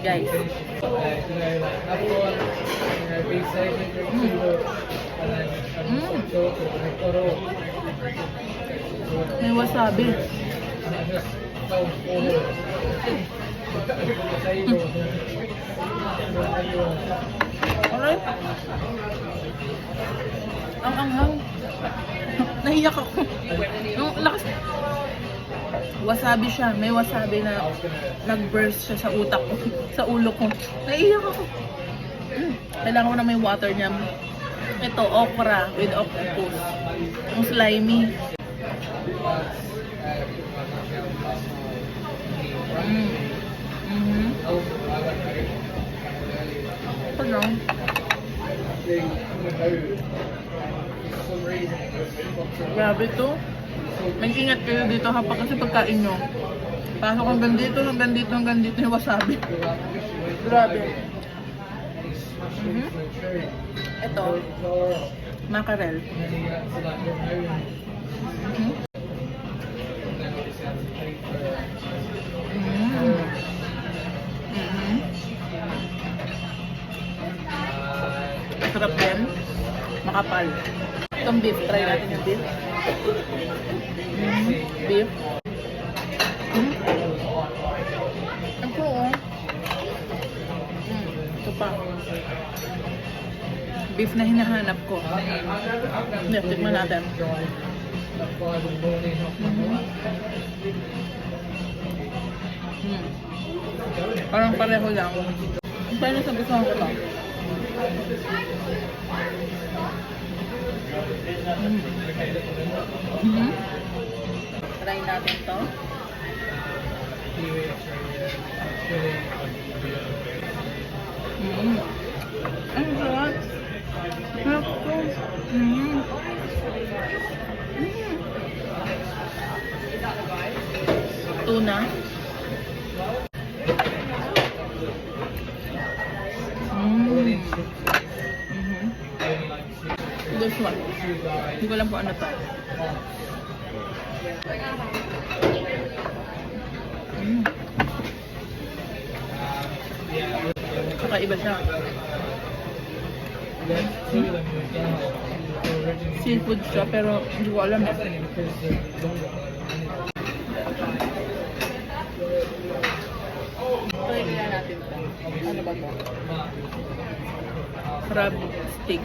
Guys. May wasabi. Alright. Ang anghang. Nahiyak ako. Ang lakas. Wasabi siya. May wasabi na nag-burst siya sa utak ko. Sa ulo ko. Naiyak ako. Kailangan ko na may water niya. Ito, okra with octopus. Ang slimy. Ito lang. Grabe to. Mag-ingat kayo dito ha, kasi pagkain nyo. Pasok hanggang dito, hanggang dito, hanggang dito yung wasabi. Grabe. Ito, mackerel. Sarap din. Makapal. Itong beef. Try natin yung beef. Beef. Ako ito pa. Beef na hinahanap ko. Hindi, tikman natin. Parang pareho lang. Pero sa gusto ko ito. Try natin to. Ang sarap. Sarap to. Tuna. This one. Hindi ko alam po ano to. Kakaiba siya. Seafood siya pero hindi ko alam eh. Try kaya natin ito. Ano ba ito? Crab stick.